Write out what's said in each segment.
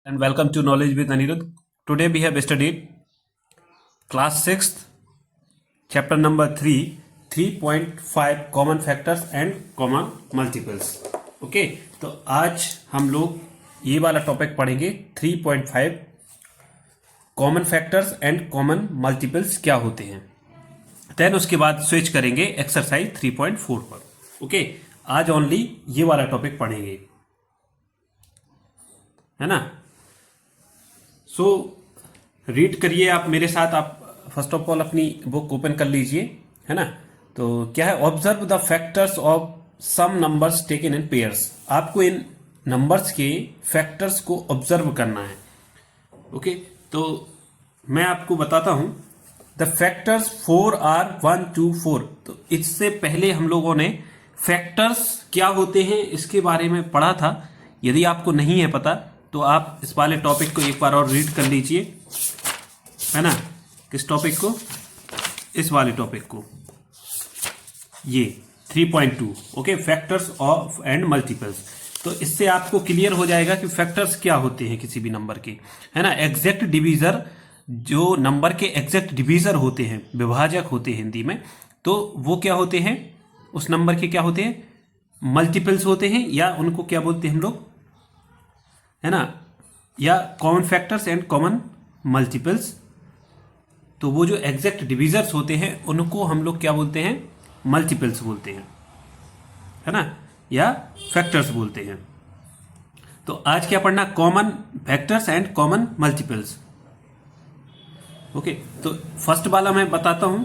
And welcome to Knowledge with Anirudh. Today we have studied class 6th, chapter number 3, 3.5 common factors and common multiples. Okay, तो आज हम लोग ये वाला topic पढ़ेंगे 3.5 common factors and common multiples क्या होते हैं। देन उसके बाद स्विच करेंगे एक्सरसाइज 3.4 पर। ओके, आज ओनली ये वाला टॉपिक पढ़ेंगे, है ना। सो रीड करिए आप मेरे साथ। आप फर्स्ट ऑफ ऑल अपनी बुक ओपन कर लीजिए, है ना। तो क्या है, observe the factors of some numbers taken in pairs. आपको इन नंबर्स के फैक्टर्स को ऑब्जर्व करना है। ओके, तो मैं आपको बताता हूं द फैक्टर्स 4 आर 1 2 4। तो इससे पहले हम लोगों ने फैक्टर्स क्या होते हैं इसके बारे में पढ़ा था। यदि आपको नहीं है पता तो आप इस वाले टॉपिक को एक बार और रीड कर लीजिए, है ना। किस टॉपिक को? इस वाले टॉपिक को, ये 3.2। Okay, factors of and multiples. तो इससे आपको क्लियर हो जाएगा कि फैक्टर्स क्या होते हैं किसी भी नंबर के, है ना। एग्जैक्ट डिवीजर, जो नंबर के एग्जैक्ट डिवीजर होते हैं, विभाजक होते हैं हिंदी में, तो वो क्या होते हैं, उस नंबर के क्या होते हैं, मल्टीपल्स होते हैं, या उनको क्या बोलते हैं हम लोग, है ना, या common factors and common multiples. तो वो जो एग्जैक्ट डिवीजर्स होते हैं उनको हम लोग क्या बोलते हैं, मल्टीपल्स बोलते हैं, है ना, या फैक्टर्स बोलते हैं। तो आज क्या पढ़ना, common factors and common multiples. Okay, तो फर्स्ट वाला मैं बताता हूं।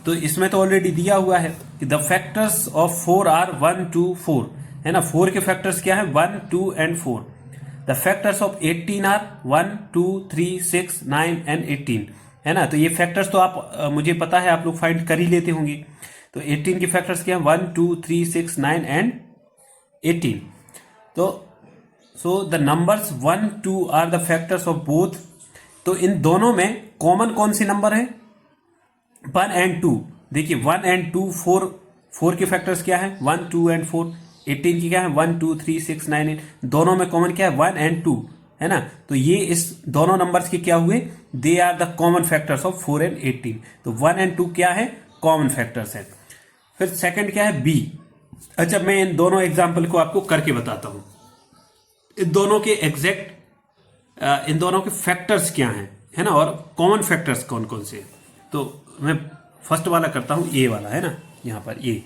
तो इसमें तो ऑलरेडी दिया हुआ है कि द फैक्टर्स ऑफ 4 आर 1 2 4, है ना। 4 के फैक्टर्स क्या है, 1 2 and 4। The factors of 18 are 1 2 3 6 9 and 18, है ना। तो ये फैक्टर्स तो आप मुझे पता है आप लोग फाइंड कर ही लेते होंगे। तो 18 के फैक्टर्स क्या है, 1 2 3 6 9 एंड 18। तो so the numbers 1 2 are the factors of both. तो इन दोनों में कॉमन कौन सी नंबर है, 1 एंड 2। देखिए 1 एंड 2, 4 के फैक्टर्स क्या है, 1 2 एंड 4। 18 की क्या है, 1 2 3 6 9 8। दोनों में कॉमन क्या है, 1 एंड 2, है ना। तो ये इस दोनों नंबर्स के क्या हुए, they are the common factors of 4 and 18। तो 1 एंड 2 क्या है, कॉमन फैक्टर्स है। फिर सेकंड क्या है, बी। अच्छा, मैं इन दोनों एग्जाम्पल को आपको करके बताता हूं। इन दोनों के एग्जैक्ट, इन दोनों के फैक्टर्स क्या हैं, है ना, और कॉमन फैक्टर्स कौन कौन से। तो मैं फर्स्ट वाला करता हूं, ए वाला, है ना। यहां पर ए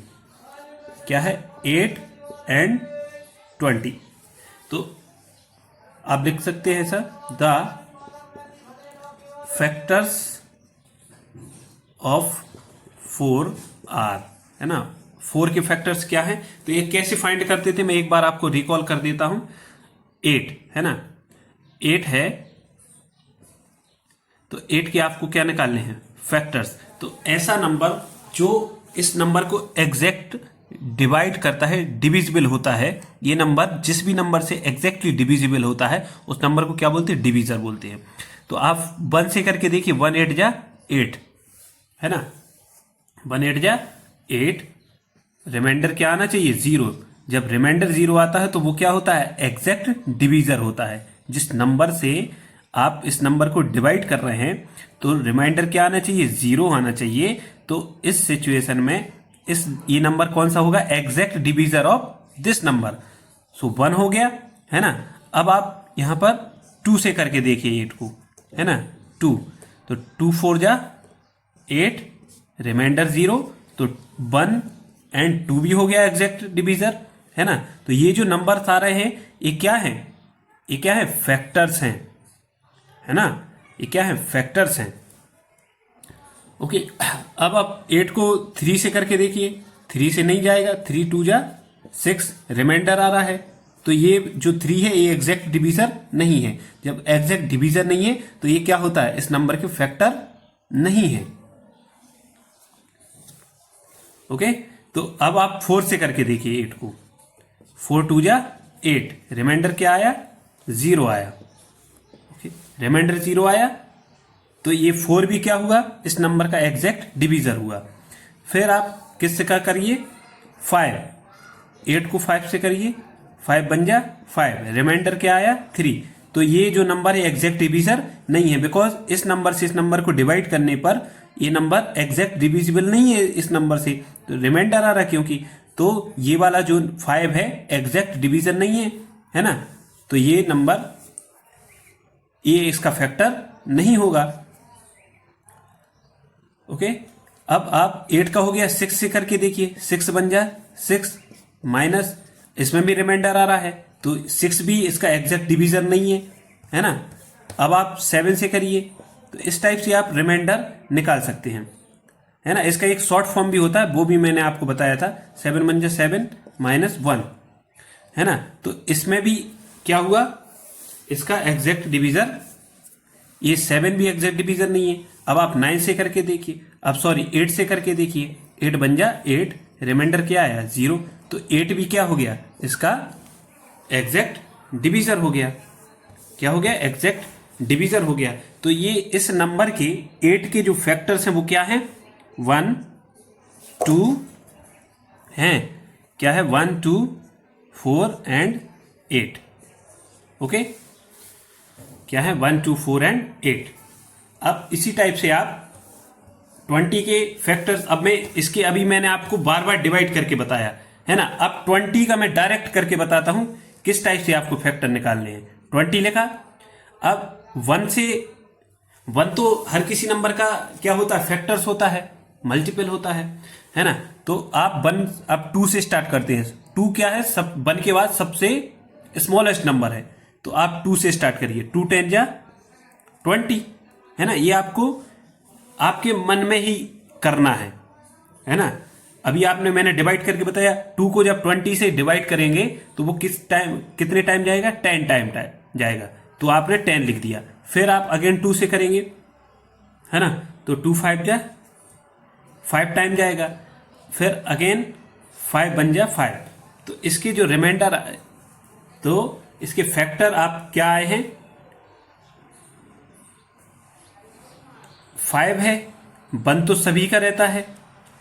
क्या है, 8 एंड 20। तो आप लिख सकते हैं sir, the factors of 4 are, है ना। 4 के फैक्टर्स क्या है, तो ये कैसे फाइंड करते थे, मैं एक बार आपको रिकॉल कर देता हूं। 8 है ना, 8 है, तो 8 के आपको क्या निकालने हैं, फैक्टर्स। तो ऐसा नंबर जो इस नंबर को एग्जैक्ट डिवाइड करता है, डिविजिबल होता है, ये नंबर जिस भी नंबर से एग्जैक्टली डिविजिबल होता है उस नंबर को क्या बोलते हैं, डिवीजर बोलते हैं। तो आप 1 से करके देखिए, 1 8 जा 8, है ना, 1 8 जा 8। रिमाइंडर क्या आना चाहिए, 0। जब रिमाइंडर 0 आता है तो वो क्या होता है, एग्जैक्ट डिवीजर होता है। जिस नंबर से आप इस नंबर को डिवाइड कर रहे हैं तो रिमाइंडर क्या आना चाहिए, 0 आना चाहिए। तो इस सिचुएशन में ये नंबर कौन सा होगा, exact divisor of this number. So 1 हो गया, है ना। अब आप यहां पर 2 से करके देखिए 8 को, है ना, 2। तो 2 4 जा 8, रिमाइंडर 0, तो 1 एंड 2 भी हो गया एग्जैक्ट डिवीजर, है ना। तो ये जो नंबर आ रहे हैं ये क्या है, ये क्या है, फैक्टर्स हैं, है ना, ये क्या है, फैक्टर्स हैं। ओके, अब आप 8 को 3 से करके देखिए, 3 से नहीं जाएगा, 3 2 जा 6, रिमाइंडर आ रहा है। तो ये जो 3 है ये एग्जैक्ट डिवीजर नहीं है। जब एग्जैक्ट डिवीजर नहीं है तो ये क्या होता है, इस नंबर के फैक्टर नहीं है। ओके, तो अब आप 4 से करके देखिए 8 को, 4 2 जा 8, रिमाइंडर क्या आया, 0 आया। ओके, रिमाइंडर 0 आया, तो ये 4 भी क्या हुआ, इस नंबर का एग्जैक्ट डिवीजर हुआ। फिर आप किससे का करिए, 5, 8 को 5 से करिए, 5 बन जा 5, रिमाइंडर क्या आया, 3। तो ये जो नंबर है एग्जैक्ट डिवीजर नहीं है, बिकॉज इस नंबर से इस नंबर को डिवाइड करने पर ये नंबर एग्जैक्ट डिविजिबल नहीं है इस नंबर से, तो रिमाइंडर आ रहा क्योंकि, तो ये वाला जो 5 है एग्जैक्ट डिवीजन नहीं है ना, तो ये नंबर ये इसका फैक्टर नहीं होगा। ओके, अब आप 8 का हो गया, 6 से करके देखिए, 6 बन जाए 6 माइनस इसमें भी रिमाइंडर आ रहा है, तो 6 भी इसका एग्जैक्ट डिवीजन नहीं है ना। अब आप 7 से करिए, तो इस टाइप से आप रिमाइंडर निकाल सकते हैं, है ना। इसका एक शॉर्ट फॉर्म भी होता है, वो भी मैंने आपको बताया था, 7 बन जाए 7 माइनस 1, है ना। तो इसमें भी क्या हुआ, इसका एग्जैक्ट डिवीजर, ये 7 भी एग्जैक्ट डिवीजन नहीं है। अब आप 9 से करके देखिए, अब सॉरी 8 से करके देखिए, 8 बन जा 8, रिमाइंडर क्या आया 0, तो 8 भी क्या हो गया, इसका एग्जैक्ट डिवीजर हो गया। क्या हो गया, एग्जैक्ट डिवीजर हो गया। तो ये इस नंबर के 8 के जो फैक्टर्स हैं वो क्या हैं, 1 2 हैं, क्या है 1 2 4 एंड 8। ओके, क्या है 1 2 4 एंड 8। अब इसी टाइप से आप 20 के फैक्टर्स, अब मैं इसके अभी मैंने आपको बार बार डिवाइड करके बताया है ना, अब 20 का मैं डायरेक्ट करके बताता हूं किस टाइप से आपको फैक्टर निकालने हैं। 20 लिखा, अब 1 से 1 तो हर किसी नंबर का क्या होता है, फैक्टर्स होता है, मल्टीपल होता है ना। तो आप 1, अब 2 से स्टार्ट करते हैं, 2 क्या है, सब 1 के बाद सबसे स्मॉलेस्ट नंबर है, तो आप 2 से स्टार्ट करिए, 2 10 जा 20, है ना। ये आपको आपके मन में ही करना है ना। अभी आपने मैंने डिवाइड करके बताया, 2 को जब 20 से डिवाइड करेंगे तो वो कितने टाइम जाएगा, 10 टाइम जाएगा, तो आपने 10 लिख दिया। फिर आप अगेन 2 से करेंगे, है ना, तो 2 5 जा 5 टाइम जाएगा, फिर अगेन 5 बन जा 5, तो इसके जो रिमाइंडर, तो इसके फैक्टर आप क्या आए हैं, 5 है, 1 तो सभी का रहता है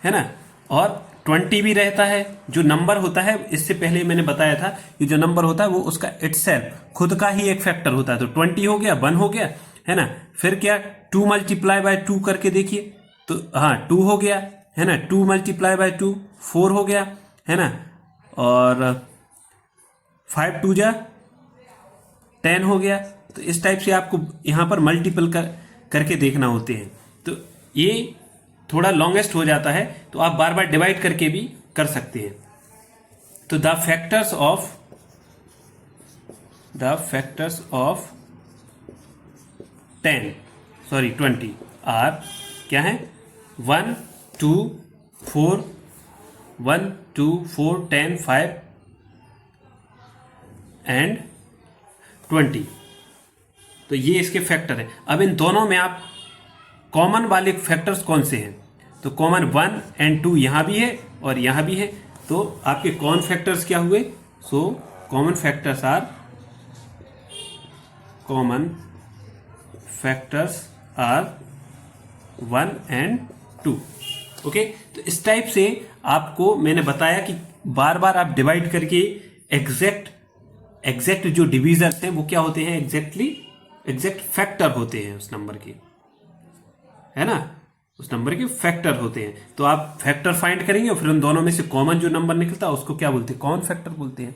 ना, और 20 भी रहता है। जो नंबर होता है, इससे पहले मैंने बताया था कि जो नंबर होता है वो उसका इटसेल्फ खुद का ही एक फैक्टर होता है, तो 20 हो गया, 1 हो गया, है ना। फिर क्या, 2 मल्टीप्लाई बाय 2 करके देखिए, तो हाँ 2 हो गया, है ना, 2 मल्टीप्लाई बाय 2 4 हो गया, है ना, और 5 2 जा 10 हो गया। तो इस टाइप से आपको यहाँ पर मल्टीपल करके देखना होते हैं, तो ये थोड़ा लॉन्गेस्ट हो जाता है, तो आप बार बार डिवाइड करके भी कर सकते हैं। तो द फैक्टर्स ऑफ 20 आर क्या है, 1 2 4 1 2 4 10 5 एंड 20, तो ये इसके फैक्टर है। अब इन दोनों में आप कॉमन वाले फैक्टर्स कौन से हैं, तो कॉमन 1 एंड 2 यहां भी है और यहां भी है, तो आपके कॉमन फैक्टर्स क्या हुए, so common factors are 1 and 2। Okay, तो इस टाइप से आपको मैंने बताया कि बार बार आप डिवाइड करके एग्जैक्ट जो डिवीजर्स हैं वो क्या होते हैं, एग्जैक्ट फैक्टर होते हैं उस नंबर के, है ना, उस नंबर के फैक्टर होते हैं। तो आप फैक्टर फाइंड करेंगे और फिर उन दोनों में से कॉमन जो नंबर निकलता है उसको क्या बोलते हैं, कॉमन फैक्टर बोलते हैं।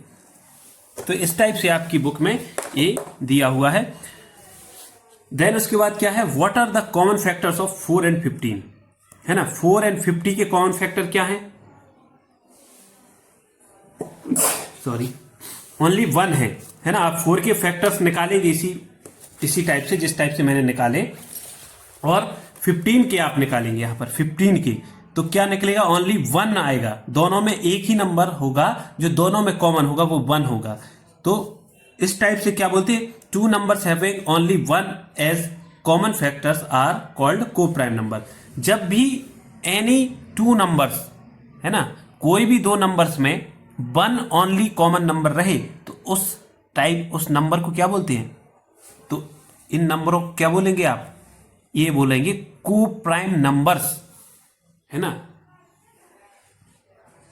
तो इस टाइप से आपकी बुक में ये दिया हुआ है। देन उसके बाद क्या है, what are the common factors of 4 and 15, है ना। 4 एंड 50 के कॉमन फैक्टर क्या है, सॉरी ओनली 1 है ना। आप 4 के फैक्टर्स निकालेंगे इसी टाइप से, जिस टाइप से मैंने निकाले, और 15 के आप निकालेंगे यहां पर 15 के, तो क्या निकलेगा, ओनली 1 आएगा। दोनों में एक ही नंबर होगा, जो दोनों में कॉमन होगा वो 1 होगा। तो इस टाइप से क्या बोलते हैं, 2 numbers having only 1 as common factors are called coprime number. जब भी एनी 2 नंबर्स, है ना, कोई भी 2 नंबर्स में 1 ओनली कॉमन नंबर रहे, तो उस नंबर को क्या बोलते हैं, तो इन नंबरों को क्या बोलेंगे आप, ये बोलेंगे को प्राइम नंबर्स, है ना।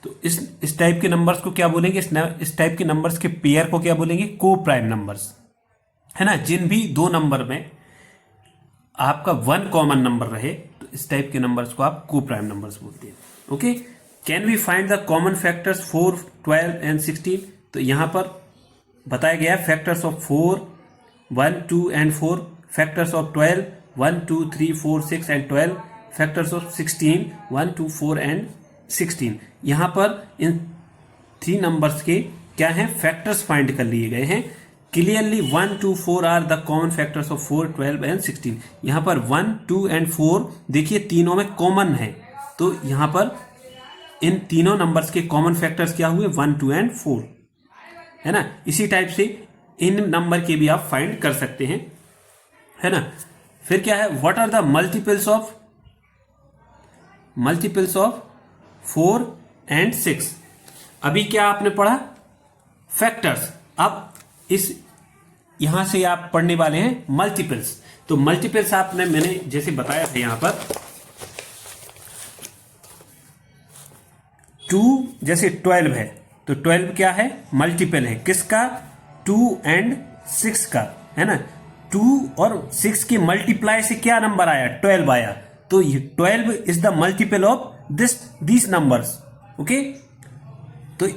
तो इस टाइप के नंबर्स को क्या बोलेंगे, इस टाइप के नंबर्स के पेयर को क्या बोलेंगे, को प्राइम नंबर्स, है ना, जिन भी दो नंबर में आपका वन कॉमन नंबर रहे तो इस टाइप के नंबर्स को आप को प्राइम नंबर्स बोलते हैं। Okay, can we find the common factors 4, 12 and 16? तो यहां पर बताया गया है factors of 4, 1, 2 and 4, factors of 12, 1, 2, 3, 4, 6 and 12, factors of 16, 1, 2, 4 and 16। यहां पर इन 3 नंबर्स के क्या है, फैक्टर्स फाइंड कर लिए गए हैं। Clearly 1, 2, 4 are the common factors of 4, 12 and 16। यहां पर 1, 2 एंड 4 देखिए तीनों में कॉमन है, तो यहां पर इन तीनों नंबर्स के कॉमन फैक्टर्स क्या हुए, 1, 2 एंड 4, है ना। इसी टाइप से इन नंबर के भी आप फाइंड कर सकते हैं, है ना। फिर क्या है, what are the multiples of 4 and 6? अभी क्या आपने पढ़ा, फैक्टर्स। अब इस यहां से आप पढ़ने वाले हैं मल्टीपल्स। तो मल्टीपल्स आपने मैंने जैसे बताया था, यहां पर 2 जैसे 12 है तो 12 क्या है, मल्टीपल है किसका, 2 एंड 6 का, है ना। 2 और 6 की मल्टीप्लाई से क्या नंबर आया, 12 आया। तो ये 12 is the multiple of this numbers. Okay, तो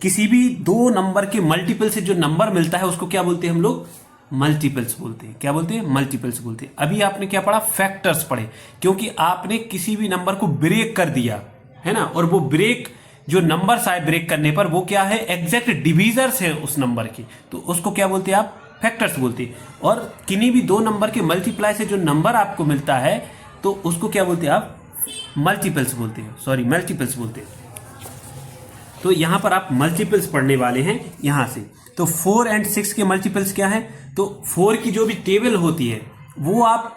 किसी भी दो नंबर के मल्टीपल से जो नंबर मिलता है उसको क्या बोलते हैं हम लोग, मल्टीपल्स बोलते हैं। क्या बोलते हैं, मल्टीपल्स बोलते हैं। अभी आपने क्या पढ़ा, फैक्टर्स पढ़े, क्योंकि आपने किसी भी नंबर को ब्रेक कर दिया है ना, और वो ब्रेक जो नंबर्स आए ब्रेक करने पर वो क्या है, एग्जैक्ट डिवीजर्स है उस नंबर के, तो उसको क्या बोलते हैं आप, फैक्टर्स बोलते हैं। और किन्हीं भी दो नंबर के मल्टीप्लाई से जो नंबर आपको मिलता है तो उसको क्या बोलते हैं आप, मल्टीपल्स बोलते हैं, सॉरी मल्टीपल्स बोलते हैं। तो यहां पर आप मल्टीपल्स पढ़ने वाले हैं यहां से। तो 4 एंड 6 के मल्टीपल्स क्या है, तो 4 की जो भी टेबल होती है वो आप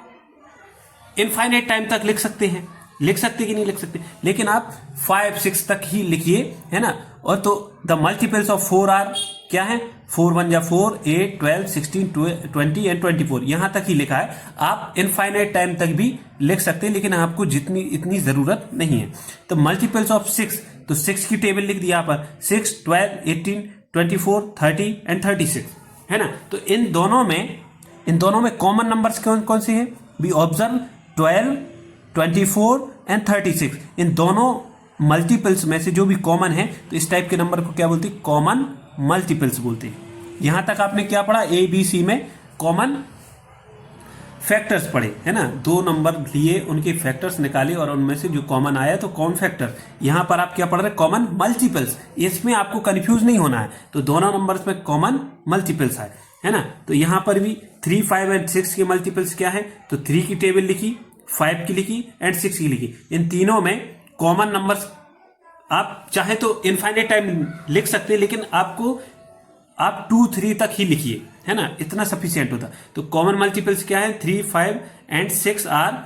इनफाइनाइट टाइम तक लिख सकते हैं, लिख सकते कि नहीं लिख सकते, लेकिन आप 5, 6 तक ही लिखिए, है ना। और तो द मल्टीपल्स ऑफ 4 आर क्या है, 4 1 जा 4, 8, 12, 16, 20 एंड 24, यहां तक ही लिखा है। आप इनफाइनाइट टाइम तक भी लिख सकते हैं, लेकिन आपको इतनी जरूरत नहीं है। तो मल्टीपल्स ऑफ 6, तो 6 की टेबल लिख दी यहां पर, 6, 12, 18, 24, 30 एंड 36, है ना। तो इन दोनों में कॉमन नंबर्स कौन कौन से हैं, बी ऑब्जर्व 12, 24 एंड 36। इन दोनों मल्टीपल्स में से जो भी कॉमन है तो इस टाइप के नंबर को क्या बोलते हैं, कॉमन मल्टीपल्स बोलते हैं। यहां तक आपने क्या पढ़ा, ए बी सी में कॉमन फैक्टर्स पढ़े, है ना। दो नंबर लिए, उनके फैक्टर्स निकाले और उनमें से जो कॉमन आया तो कॉमन फैक्टर। यहां पर आप क्या पढ़ रहे हैं, कॉमन मल्टीपल्स। इसमें आपको कंफ्यूज नहीं होना है, तो दोनों नंबर्स में कॉमन मल्टीपल्स है ना। तो यहां पर भी 3, 5 एंड 6 के मल्टीपल्स क्या है, तो 3 की टेबल लिखी, 5 की लिखी एंड 6 की लिखी। इन तीनों में कॉमन नंबर्स आप चाहे तो इनफाइनाइट टाइम लिख सकते हैं, लेकिन आप 2, 3 तक ही लिखिए, है ना, इतना सफिशियंट होता। तो कॉमन मल्टीपल्स क्या है, 3, 5 एंड 6 आर,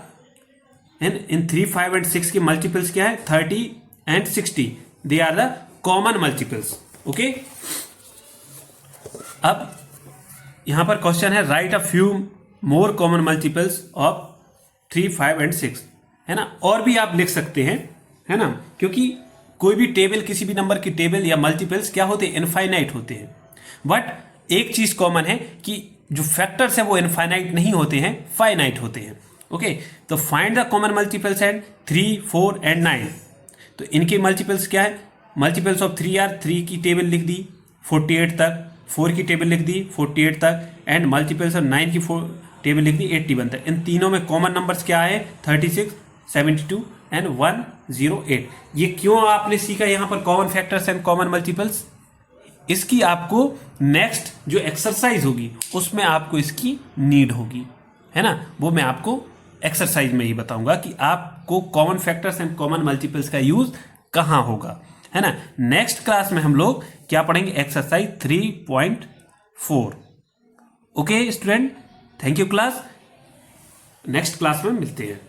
इन 3, 5 एंड 6 के मल्टीपल्स क्या है, 30 and 60, they are the common multiples. Okay, अब यहां पर क्वेश्चन है, right a few more common multiples of 3, 5 and 6, है ना। और भी आप लिख सकते हैं, है ना, क्योंकि कोई भी टेबल, किसी भी नंबर की टेबल या मल्टीपल्स क्या होते हैं, इनफाइनाइट होते हैं। बट एक चीज कॉमन है कि जो फैक्टर्स है वो इनफाइनाइट नहीं होते हैं, फाइनाइट होते हैं। ओके, तो find the common multiples and 3, 4 and 9। तो इनके मल्टीपल्स क्या है, मल्टीपल्स ऑफ 3 आर, 3 की टेबल लिख दी 48 तक, 4 की टेबल लिख दी 48 तक, एंड मल्टीपल्स ऑफ 9 की टेबल लिख दी 81 तक। इन तीनों में कॉमन नंबर्स क्या है, 36, 72 एंड 108। ये क्यों आपने सीखा यहां पर common factors and common multiples, इसकी आपको नेक्स्ट जो एक्सरसाइज होगी उसमें आपको इसकी नीड होगी, है ना। वो मैं आपको एक्सरसाइज में ही बताऊंगा कि आपको common factors and common multiples का यूज कहां होगा, है ना। नेक्स्ट क्लास में हम लोग क्या पढ़ेंगे, exercise 3.4। Okay student, thank you class, next class में मिलते हैं।